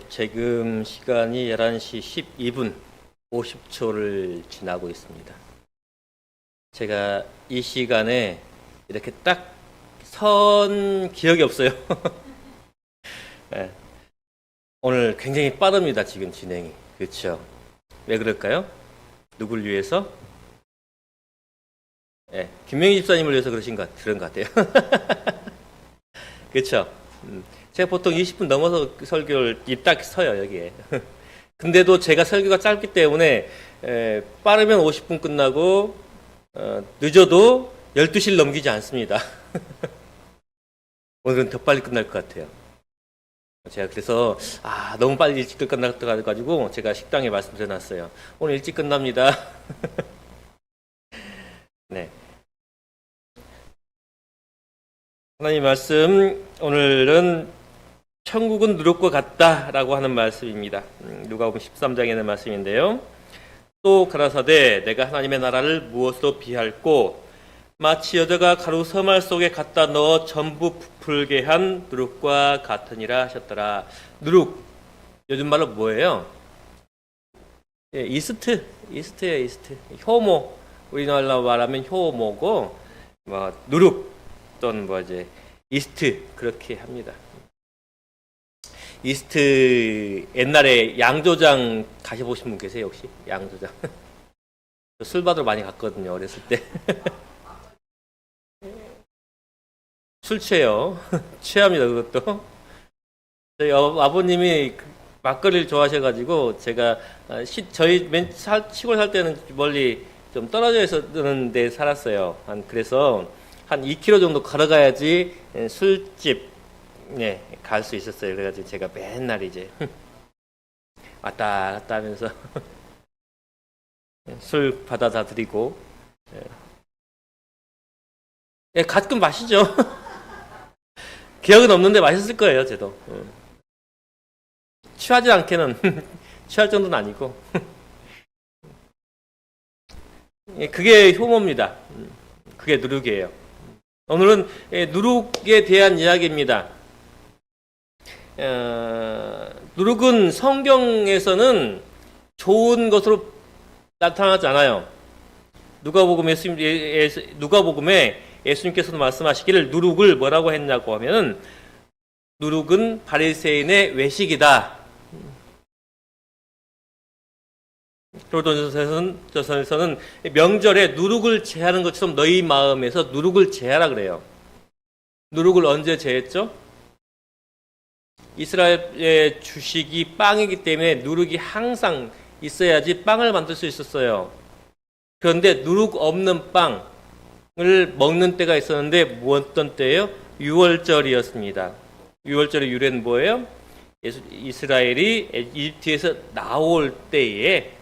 지금 시간이 11시 12분 50초를 지나고 있습니다. 제가 이 시간에 이렇게 딱 선 기억이 없어요. 네. 오늘 굉장히 빠릅니다. 지금 진행이. 그렇죠? 왜 그럴까요? 누굴 위해서? 네. 김명희 집사님을 위해서 그런 것 같아요. 그렇죠? 제가 보통 20분 넘어서 설교를 딱 서요, 여기에. 근데도 제가 설교가 짧기 때문에 빠르면 50분 끝나고 늦어도 12시를 넘기지 않습니다. 오늘은 더 빨리 끝날 것 같아요. 제가 그래서 너무 빨리 일찍 끝날 것 같아가지고 제가 식당에 말씀드려놨어요. 오늘 일찍 끝납니다. 네. 하나님 말씀, 오늘은 천국은 누룩과 같다라고 하는 말씀입니다. 누가복음 13장에 있는 말씀인데요. 또 가라사대 내가 하나님의 나라를 무엇으로 비할꼬 마치 여자가 가루 서말 속에 갖다 넣어 전부 부풀게 한 누룩과 같으니라 하셨더라. 누룩, 요즘 말로 뭐예요? 예, 이스트예요, 이스트. 효모, 우리나라로 말하면 효모고, 누룩 또는 이스트 그렇게 합니다. 이스트 옛날에 양조장 가셔보신 분 계세요 혹시? 양조장 술 받으러 많이 갔거든요 어렸을 때. 술 취해요. 취합니다 그것도. 저희 아버님이 막걸리를 좋아하셔가지고 제가 저희 시골 살 때는 멀리 좀 떨어져 있었는데 살았어요. 그래서 한 2km 정도 걸어가야지 술집 갈 수 있었어요. 그래가지고 제가 맨날 이제 왔다 갔다 하면서 술 받아다 드리고 가끔 마시죠. 기억은 없는데 맛있을 거예요, 저도. 취하지 않게는 취할 정도는 아니고. 그게 효모입니다. 그게 누룩이에요. 오늘은 누룩에 대한 이야기입니다. 누룩은 성경에서는 좋은 것으로 나타나지 않아요. 누가복음에 예수님께서도 말씀하시기를 누룩을 뭐라고 했냐고 하면은 누룩은 바리새인의 외식이다. 고린도전서에서는 명절에 누룩을 제하는 것처럼 너희 마음에서 누룩을 제하라 그래요. 누룩을 언제 제했죠? 이스라엘의 주식이 빵이기 때문에 누룩이 항상 있어야지 빵을 만들 수 있었어요. 그런데 누룩 없는 빵을 먹는 때가 있었는데 어떤 때예요? 유월절이었습니다. 유월절의 유래는 뭐예요? 이스라엘이 이집트에서 나올 때에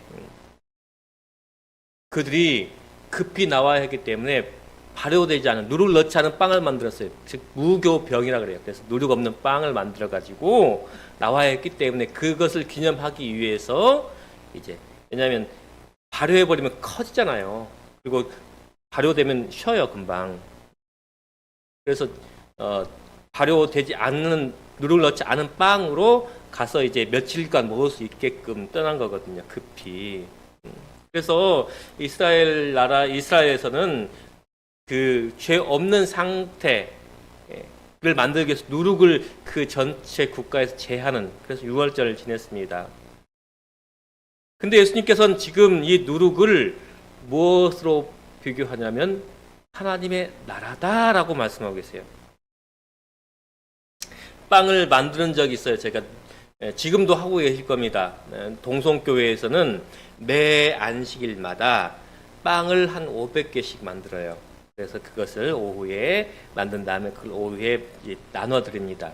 그들이 급히 나와야 했기 때문에 발효되지 않은 누룩을 넣지 않은 빵을 만들었어요. 즉 무교병이라 그래요. 그래서 누룩 없는 빵을 만들어 가지고 나와야 했기 때문에 그것을 기념하기 위해서 이제 왜냐하면 발효해 버리면 커지잖아요. 그리고 발효되면 쉬어요 금방. 그래서 발효되지 않는 누룩을 넣지 않은 빵으로 가서 이제 며칠간 먹을 수 있게끔 떠난 거거든요. 급히. 그래서 이스라엘에서는 그 죄 없는 상태를 만들기 위해서 누룩을 그 전체 국가에서 제하는 그래서 유월절을 지냈습니다. 근데 예수님께서는 지금 이 누룩을 무엇으로 비교하냐면 하나님의 나라다라고 말씀하고 계세요. 빵을 만드는 적이 있어요. 제가 지금도 하고 계실 겁니다. 동성교회에서는 매 안식일마다 빵을 한 500개씩 만들어요. 그래서 그것을 오후에 만든 다음에 그걸 오후에 나눠 드립니다.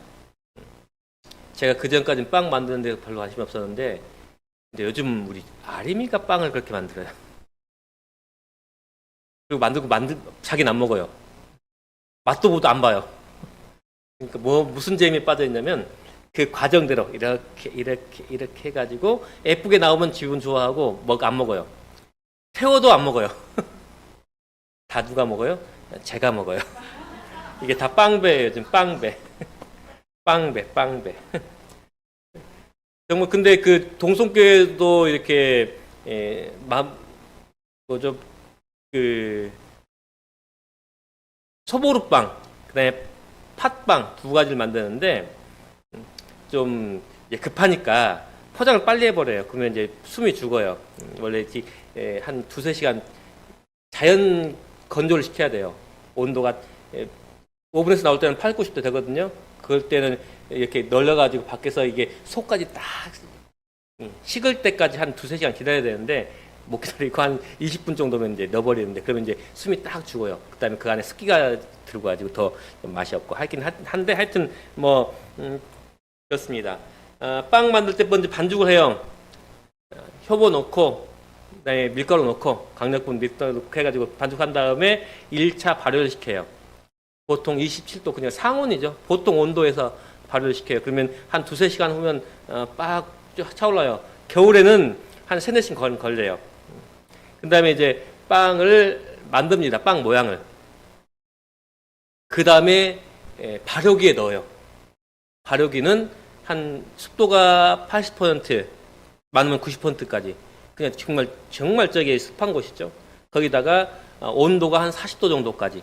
제가 그전까지는 빵 만드는 데 별로 관심이 없었는데 근데 요즘 우리 아림이가 빵을 그렇게 만들어요. 그리고 만들고 자기는 안 먹어요. 맛도 보도 안 봐요. 그러니까 무슨 재미에 빠져 있냐면 그 과정대로 이렇게 해가지고 예쁘게 나오면 기분 좋아하고 안 먹어요. 태워도 안 먹어요. 다 누가 먹어요? 제가 먹어요. 이게 다 빵배예요. 지금 빵배. 정말 근데 그 동성교회도 이렇게 뭐죠 그 소보루빵 그다음에 팥빵 두 가지를 만드는데 좀 급하니까 포장을 빨리 해버려요. 그러면 이제 숨이 죽어요. 원래 한 두세 시간 자연 건조를 시켜야 돼요. 온도가 오븐에서 나올 때는 8, 90도 되거든요. 그럴 때는 이렇게 널려가지고 밖에서 이게 속까지 딱 식을 때까지 한 두세 시간 기다려야 되는데 못 기다리고 한 20분 정도면 이제 넣어버리는데 그러면 이제 숨이 딱 죽어요. 그다음에 그 안에 습기가 들어가지고 더 맛이 없고 하긴 한데 하여튼 뭐 그렇습니다. 빵 만들 때 먼저 반죽을 해요. 효모 넣고 그다음에 밀가루 넣고 강력분 밀가루 넣고 해가지고 반죽한 다음에 1차 발효를 시켜요. 보통 27도 그냥 상온이죠. 보통 온도에서 발효를 시켜요. 그러면 한 두세 시간 후면 빡 차올라요. 겨울에는 한 3, 4시간 걸려요. 그 다음에 이제 빵을 만듭니다. 빵 모양을. 그 다음에 발효기에 넣어요. 발효기는 한 습도가 80% 많으면 90%까지 그냥 정말 저기 습한 곳이죠. 거기다가 온도가 한 40도 정도까지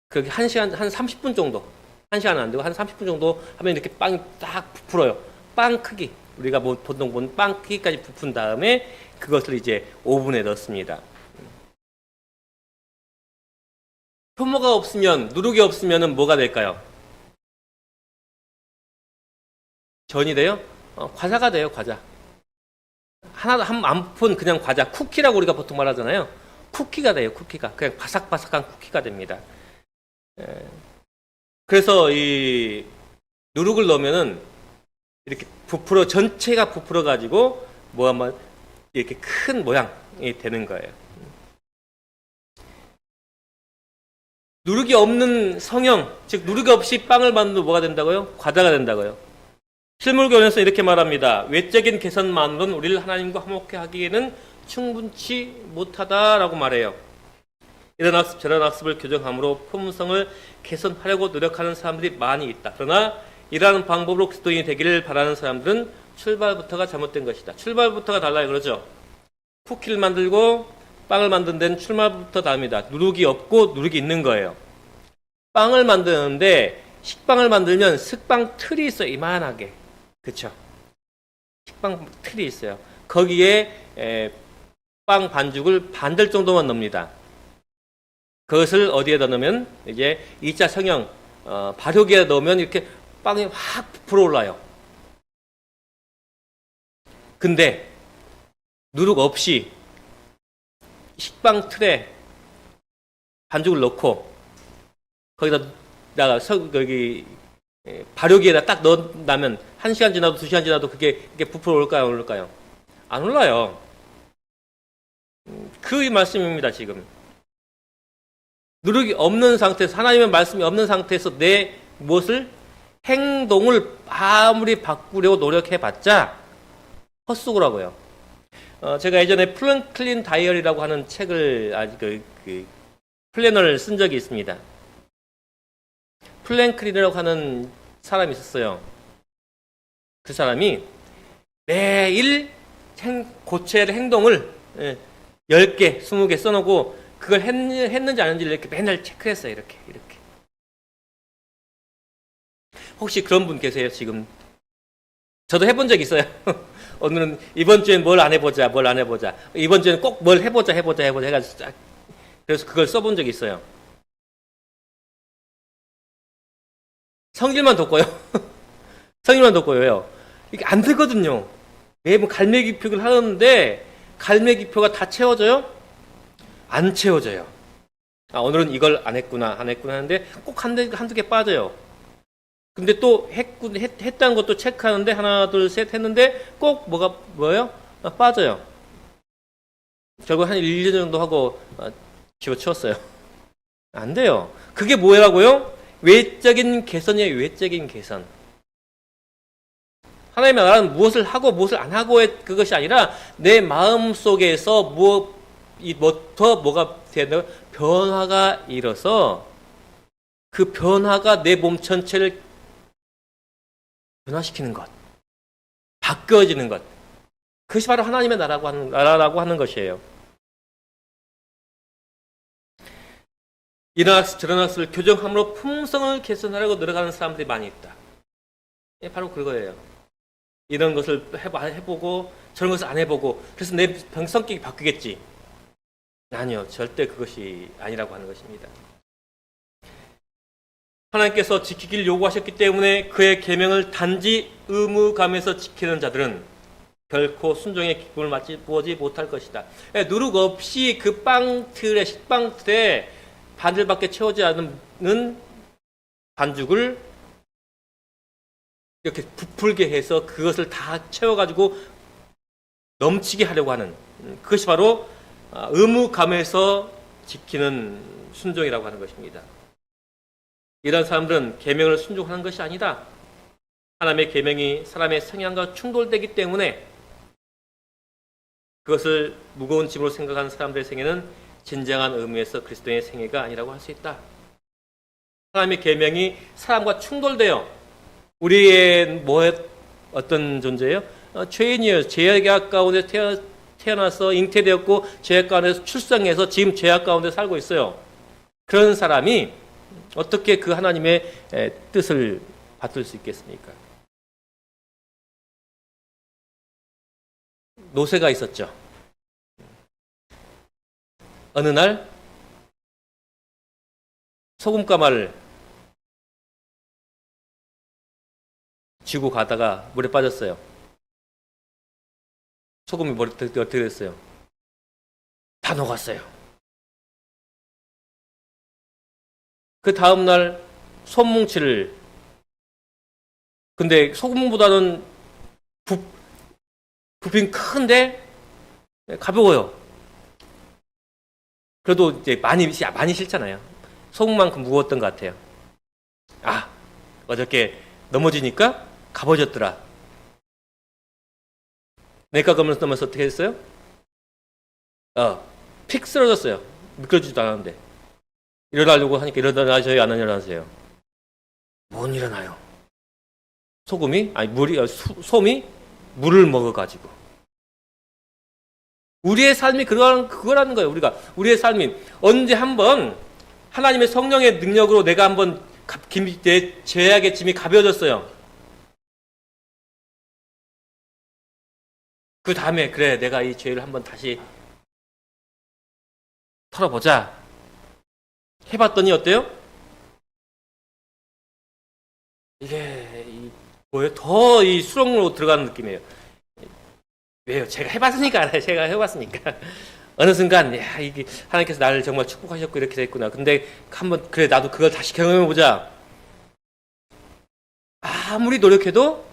그렇게 1시간 한 30분 정도 1시간은 안 되고 한 30분 정도 하면 이렇게 빵이 딱 부풀어요. 빵 크기 우리가 뭐 보통 본 빵 크기까지 부푼 다음에 그것을 이제 오븐에 넣습니다. 효모가 없으면 누룩이 없으면은 뭐가 될까요? 전이 돼요? 과자가 돼요. 과자. 하나도 안 푼 그냥 과자 쿠키라고 우리가 보통 말하잖아요. 쿠키가 돼요. 쿠키가 그냥 바삭바삭한 쿠키가 됩니다. 그래서 이 누룩을 넣으면은 이렇게 부풀어 전체가 부풀어 가지고 뭐 한번 이렇게 큰 모양이 되는 거예요. 누룩이 없는 성형, 즉 누룩이 없이 빵을 만들면 뭐가 된다고요? 과자가 된다고요. 실물교훈에서 이렇게 말합니다. 외적인 개선만으로는 우리를 하나님과 화목케 하기에는 충분치 못하다라고 말해요. 이런 학습 저런 학습을 교정함으로 품성을 개선하려고 노력하는 사람들이 많이 있다. 그러나 이러한 방법으로 그리스도인이 되기를 바라는 사람들은 출발부터가 잘못된 것이다. 출발부터가 달라요. 그러죠? 쿠키를 만들고 빵을 만든 데는 출발부터 다릅니다. 누룩이 없고 누룩이 있는 거예요. 빵을 만드는데 식빵을 만들면 식빵 틀이 있어요. 이만하게. 그렇죠? 식빵 틀이 있어요. 거기에 빵 반죽을 반절 정도만 넣습니다. 그것을 어디에다 넣으면 이제 2차 성형 발효기에 넣으면 이렇게 빵이 확 부풀어 올라요. 근데 누룩 없이 식빵 틀에 반죽을 넣고 거기다 거기 발효기에다 딱 넣는다면 1시간 지나도 2시간 지나도 그게 부풀어 올까요? 안 올까요? 안 올라요. 그 말씀입니다. 지금 누룩이 없는 상태에서 하나님의 말씀이 없는 상태에서 내 무엇을 행동을 아무리 바꾸려고 노력해봤자 헛수고라고요. 제가 예전에 프랭클린 다이어리라고 하는 책을 플래너를 쓴 적이 있습니다. 플랭클린이라고 하는 사람이 있었어요. 그 사람이 매일 고쳐야 할 행동을 10개, 20개 써놓고 그걸 했는지 안 했는지 이렇게 맨날 체크했어요. 이렇게. 혹시 그런 분 계세요? 지금 저도 해본 적 있어요. 오늘은 이번 주엔 뭘 안 해보자. 이번 주에는 꼭 뭘 해보자 해가지고 딱 그래서 그걸 써본 적이 있어요. 성질만 돋고요. 성질만 돋고요. 이게 안 되거든요. 매번 갈매기표를 하는데 갈매기표가 다 채워져요? 안 채워져요. 오늘은 이걸 안 했구나 하는데 꼭 한두 개 빠져요. 근데 또 했다는 것도 체크하는데 하나, 둘, 셋 했는데 꼭 뭐예요? 빠져요. 결국 한 1년 정도 하고 집어치웠어요. 안 돼요. 그게 뭐라고요? 외적인 개선이에요. 외적인 개선. 하나님의 나라는 무엇을 하고 무엇을 안 하고의 그것이 아니라 내 마음 속에서 뭐가 되는 변화가 일어서 그 변화가 내 몸 전체를 변화시키는 것. 바뀌어지는 것. 그것이 바로 하나님의 나라라고 하는 것이에요. 이런 학습 저런 학습을 교정함으로 품성을 개선하려고 노력하는 사람들이 많이 있다. 바로 그거예요. 이런 것을 해보고 저런 것을 안 해보고 그래서 내 성격이 바뀌겠지. 아니요. 절대 그것이 아니라고 하는 것입니다. 하나님께서 지키기를 요구하셨기 때문에 그의 계명을 단지 의무감에서 지키는 자들은 결코 순종의 기쁨을 맛보지 못할 것이다. 누룩 없이 그 식빵틀에 반절밖에 채우지 않는 반죽을 이렇게 부풀게 해서 그것을 다 채워가지고 넘치게 하려고 하는 그것이 바로 의무감에서 지키는 순종이라고 하는 것입니다. 이런 사람들은 계명을 순종하는 것이 아니다. 하나님의 계명이 사람의 성향과 충돌되기 때문에 그것을 무거운 짐으로 생각하는 사람들의 생애는 진정한 의미에서 그리스도의 생애가 아니라고 할 수 있다. 하나님의 계명이 사람과 충돌돼요. 우리의 어떤 존재예요? 죄인이에요. 죄악 가운데 태어나서 잉태되었고 죄악 가운데서 출생해서 지금 죄악 가운데 살고 있어요. 그런 사람이 어떻게 그 하나님의 뜻을 받들 수 있겠습니까? 노새가 있었죠. 어느 날 소금가마를 쥐고 가다가 물에 빠졌어요. 소금이 머리 어떻게 됐어요? 다 녹았어요. 그 다음날 솜뭉치를 근데 소금보다는 부핀 큰데 가벼워요. 그래도 이제 많이 싫잖아요. 소금만큼 무거웠던 것 같아요. 어저께 넘어지니까 가벼워졌더라. 내가 넘어서 어떻게 했어요? 픽 쓰러졌어요. 미끄러지지도 않았는데. 일어나려고 하니까 일어나셔요? 안 일어나세요? 못 일어나요. 솜이 물을 먹어가지고. 우리의 삶이 그거라는 거예요. 우리의 삶이 언제 한번 하나님의 성령의 능력으로 내가 한번 내 죄악의 짐이 가벼워졌어요. 그 다음에 그래 내가 이 죄를 한번 다시 털어보자. 해봤더니 어때요? 이게 뭐예요? 더 이 수렁으로 들어가는 느낌이에요. 왜요? 제가 해봤으니까 알아요. 제가 해봤으니까. 어느 순간 이게 하나님께서 나를 정말 축복하셨고 이렇게 됐구나. 근데 한번 그래 나도 그걸 다시 경험해보자. 아무리 노력해도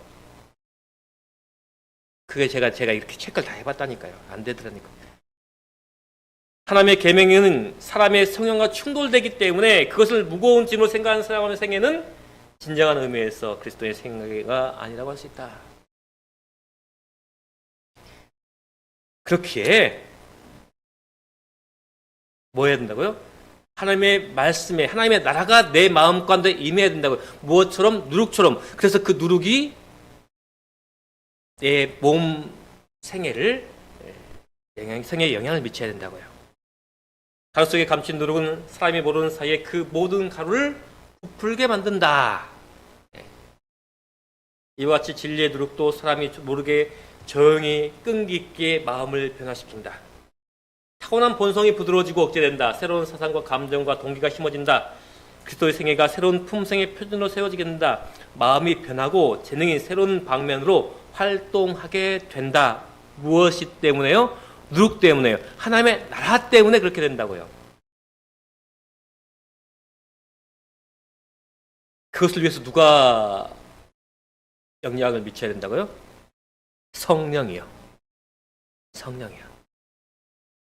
그게 제가 이렇게 체크를 다 해봤다니까요. 안 되더라니까요. 하나님의 계명은 사람의 성향과 충돌되기 때문에 그것을 무거운 짐으로 생각하는 사람의 생애는 진정한 의미에서 그리스도의 생애가 아니라고 할 수 있다. 그렇기에 뭐 해야 된다고요? 하나님의 말씀에 하나님의 나라가 내 마음 가운데 임해야 된다고요. 무엇처럼? 누룩처럼. 그래서 그 누룩이 내 몸 생애에 영향을 미쳐야 된다고요. 가루 속에 감춘 누룩은 사람이 모르는 사이에 그 모든 가루를 부풀게 만든다. 이와 같이 진리의 누룩도 사람이 모르게 조용히 끈기 있게 마음을 변화시킨다. 타고난 본성이 부드러워지고 억제된다. 새로운 사상과 감정과 동기가 심어진다. 그리스도의 생애가 새로운 품성의 표준으로 세워지게 된다. 마음이 변하고 재능이 새로운 방면으로 활동하게 된다. 무엇이 때문에요? 누룩 때문에요. 하나님의 나라 때문에 그렇게 된다고요. 그것을 위해서 누가 영향을 미쳐야 된다고요? 성령이요. 성령이요.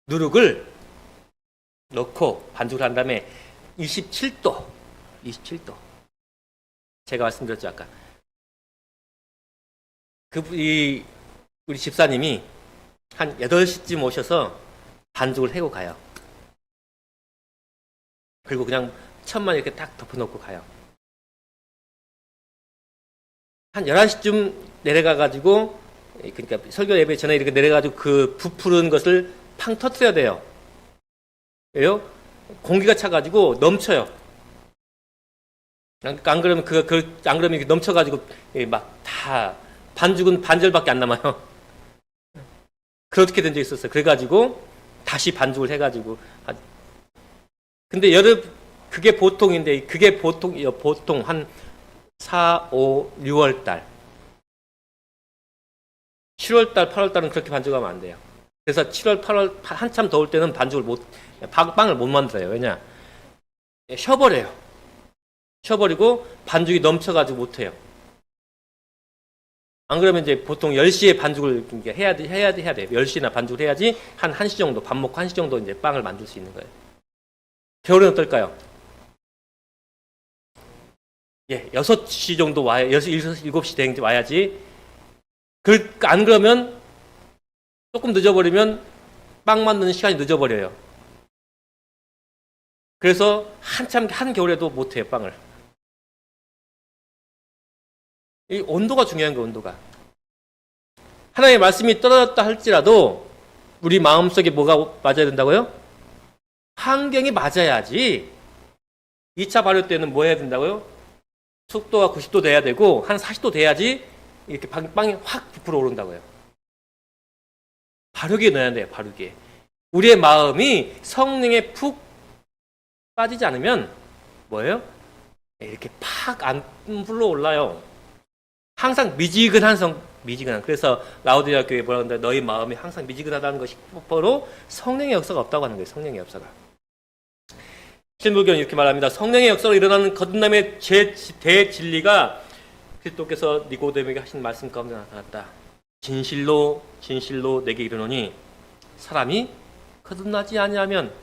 누룩을 넣고 반죽을 한 다음에 27도 제가 말씀드렸죠 아까 우리 집사님이 한 8시쯤 오셔서 반죽을 해고 가요. 그리고 그냥 천만 이렇게 딱 덮어놓고 가요. 한 11시쯤 내려가가지고 그러니까 설교 예배 전에 이렇게 내려가지고 그 부푸른 것을 팡 터뜨려야 돼요. 왜요? 공기가 차가지고 넘쳐요. 안 그러면 안 그러면 이렇게 넘쳐가지고 막 다 반죽은 반절밖에 안 남아요. 그렇게 된 적이 있었어요. 그래가지고 다시 반죽을 해가지고. 근데 그게 보통인데 그게 보통 한 4, 5, 6월 달. 7월 달, 8월 달은 그렇게 반죽하면 안 돼요. 그래서 7월, 8월 한참 더울 때는 빵을 못 만들어요. 왜냐? 쉬어버려요. 쉬어버리고 반죽이 넘쳐가지고 못해요. 안 그러면 이제 보통 10시에 반죽을 해야 돼요. 10시나 반죽을 해야지 한 1시 정도, 밥 먹고 1시 정도 이제 빵을 만들 수 있는 거예요. 겨울엔 어떨까요? 예, 6시 정도 와야, 7시 된 와야지. 안 그러면 조금 늦어버리면 빵 만드는 시간이 늦어버려요. 그래서 한겨울에도 못해요, 빵을. 이 온도가 중요한 거예요, 온도가. 하나님의 말씀이 떨어졌다 할지라도 우리 마음속에 뭐가 맞아야 된다고요? 환경이 맞아야지. 2차 발효 때는 뭐 해야 된다고요? 습도가 90도 돼야 되고 한 40도 돼야지 이렇게 빵이 확 부풀어 오른다고요. 발효기에 넣어야 돼요, 발효기에. 우리의 마음이 성령에 푹 빠지지 않으면 뭐예요? 이렇게 팍 안 불러 올라요. 항상 미지근한. 그래서 라우디아 교회 뭐라 그러는데 너희 마음이 항상 미지근하다는 것이 바로 성령의 역사가 없다고 하는 거예요. 성령의 역사가. 실무교는 이렇게 말합니다. 성령의 역사로 일어나는 거듭남의 대진리가 그리스도께서 니고데모에게 하신 말씀 가운데 나타났다. 진실로 내게 이르노니 사람이 거듭나지 아니하면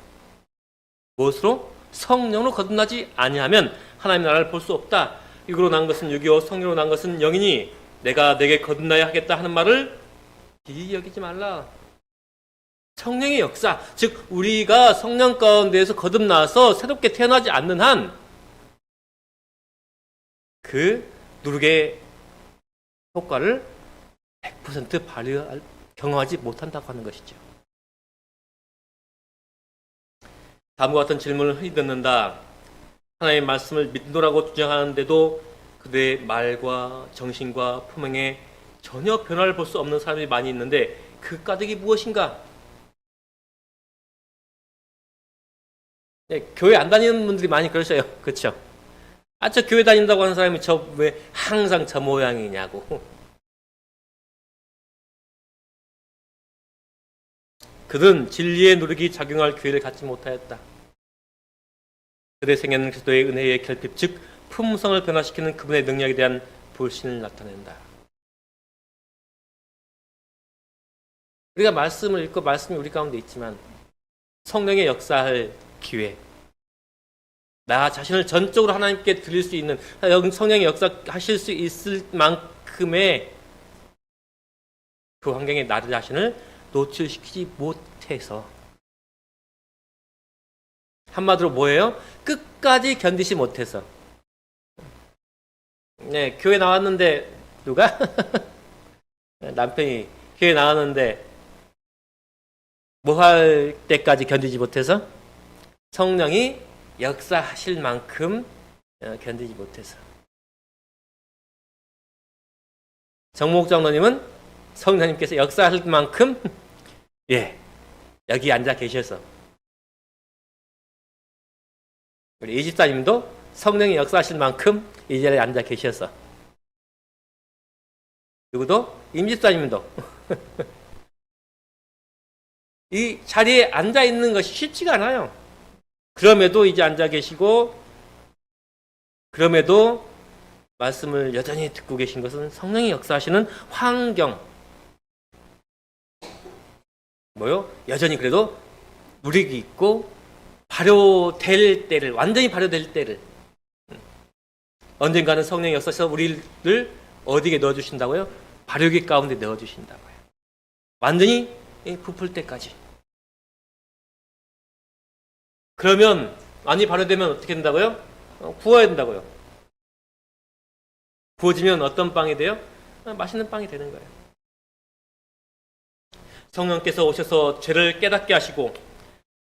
무엇으로? 성령으로 거듭나지 아니하면 하나님의 나라를 볼 수 없다. 육으로 난 것은 육이요 성령으로 난 것은 영이니 내가 내게 거듭나야 하겠다 하는 말을 기이 여기지 말라. 성령의 역사, 즉 우리가 성령 가운데에서 거듭나서 새롭게 태어나지 않는 한 그 누룩의 효과를 100% 경험하지 못한다고 하는 것이죠. 다음과 같은 질문을 흔히 듣는다. 하나님의 말씀을 믿노라고 주장하는데도 그들의 말과 정신과 품행에 전혀 변화를 볼 수 없는 사람이 많이 있는데 그 까닭이 무엇인가? 네, 교회 안 다니는 분들이 많이 그러셔요. 그렇죠? 저 교회 다닌다고 하는 사람이 저 왜 항상 저 모양이냐고. 그들은 진리의 누룩이 작용할 기회를 갖지 못하였다. 그들의 생애는 그리스도의 은혜의 결핍, 즉 품성을 변화시키는 그분의 능력에 대한 불신을 나타낸다. 우리가 말씀을 읽고 말씀이 우리 가운데 있지만 성령의 역사할 기회, 나 자신을 전적으로 하나님께 드릴 수 있는 성령의 역사하실 수 있을 만큼의 그 환경에 나 자신을 노출시키지 못해서 한마디로 뭐예요? 끝까지 견디지 못해서. 네, 교회 나왔는데 누가? 남편이 교회 나왔는데 뭐 할 때까지 견디지 못해서? 성령이 역사하실 만큼 견디지 못해서. 정목 장로님은 성령님께서 역사하실 만큼 예, 여기 앉아 계셔서. 우리 이 집사님도 성령이 역사하실 만큼 이 자리에 앉아 계셔서. 누구도? 임 집사님도 이 자리에 앉아 있는 것이 쉽지가 않아요. 그럼에도 이제 앉아 계시고, 그럼에도 말씀을 여전히 듣고 계신 것은 성령이 역사하시는 환경. 여전히 그래도 누룩이 있고 발효될 때를, 완전히 발효될 때를, 언젠가는 성령이 역사하셔서 우리를 어디에 넣어주신다고요? 발효기 가운데 넣어주신다고요. 완전히 부풀 때까지. 그러면 많이 발효되면 어떻게 된다고요? 구워야 된다고요. 구워지면 어떤 빵이 돼요? 맛있는 빵이 되는 거예요. 성령께서 오셔서 죄를 깨닫게 하시고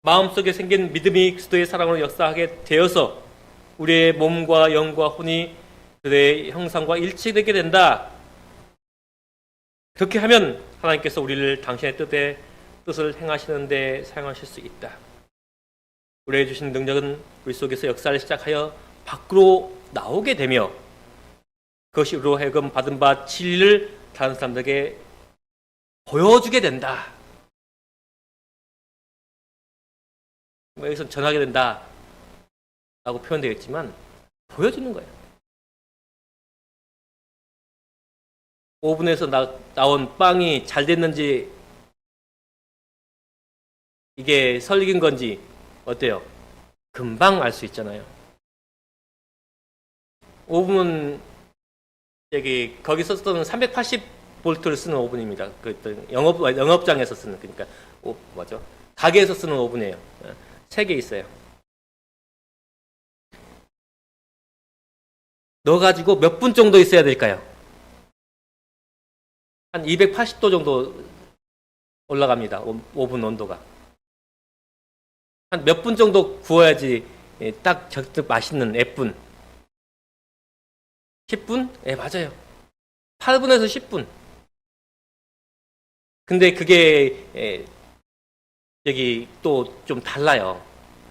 마음속에 생긴 믿음이 그리스도의 사랑으로 역사하게 되어서 우리의 몸과 영과 혼이 그의 형상과 일치되게 된다. 그렇게 하면 하나님께서 우리를 당신의 뜻을 행하시는 데 사용하실 수 있다. 우리에게 주신 능력은 우리 속에서 역사를 시작하여 밖으로 나오게 되며 그것이 우리로 하여금 받은 바 진리를 다른 사람들에게 보여주게 된다. 여기서 전하게 된다 라고 표현되어 있지만 보여주는 거예요. 오븐에서 나온 빵이 잘 됐는지 이게 설익은 건지 어때요? 금방 알 수 있잖아요. 오븐은 거기서 쓰는 380볼트를 쓰는 오븐입니다. 그 영업장에서 쓰는, 그러니까 가게에서 쓰는 오븐이에요. 3개 있어요. 넣어가지고 몇 분 정도 있어야 될까요? 한 280도 정도 올라갑니다. 오븐 온도가. 한 몇 분 정도 구워야지 딱 적득 맛있는 예쁜. 10분? 예, 맞아요. 8분에서 10분. 근데 그게 여기 또 좀 달라요.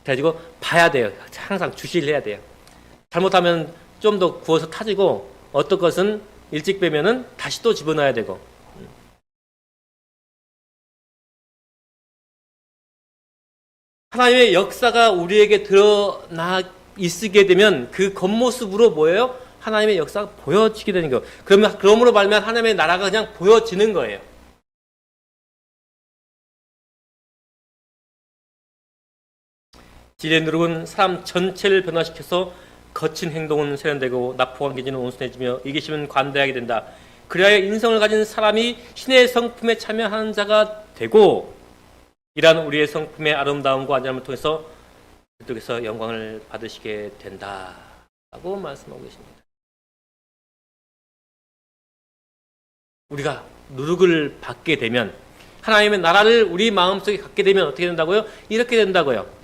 그래가지고 봐야 돼요. 항상 주시를 해야 돼요. 잘못하면 좀 더 구워서 타지고 어떤 것은 일찍 빼면은 다시 또 집어넣어야 되고. 하나님의 역사가 우리에게 드러나 있게 되면 그 겉모습으로 뭐예요? 하나님의 역사가 보여지게 되는 거예요. 그러므로 말미암아 하나님의 나라가 그냥 보여지는 거예요. 지혜의 누룩은 사람 전체를 변화시켜서 거친 행동은 세련되고 나포한 기질은 온순해지며 이기심은 관대하게 된다. 그리하여 인성을 가진 사람이 신의 성품에 참여하는 자가 되고 이러한 우리의 성품의 아름다움과 안전함을 통해서 그쪽에서 영광을 받으시게 된다라고 말씀하고 계십니다. 우리가 누룩을 받게 되면 하나님의 나라를 우리 마음속에 갖게 되면 어떻게 된다고요? 이렇게 된다고요.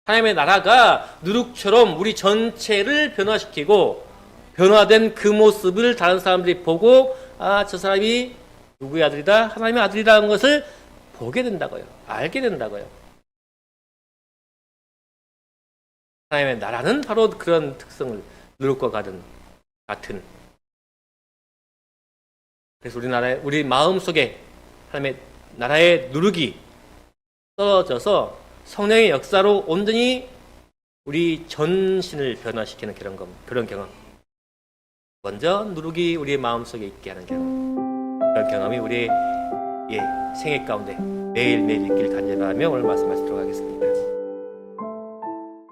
하나님의 나라가 누룩처럼 우리 전체를 변화시키고 변화된 그 모습을 다른 사람들이 보고 저 사람이 누구의 아들이다? 하나님의 아들이라는 것을 보게 된다고요. 알게 된다고요. 하나님의 나라는 바로 그런 특성을 누룩과 같은. 그래서 우리 마음 속에 하나님의 나라의 누룩이 떨어져서 성령의 역사로 온전히 우리 전신을 변화시키는 그런 경험. 먼저 누룩이 우리의 마음속에 있게 하는 경험. 그런 경험이 우리의 생애 가운데 매일매일 있기를 간절히 바라며 오늘 말씀하시도록 하겠습니다.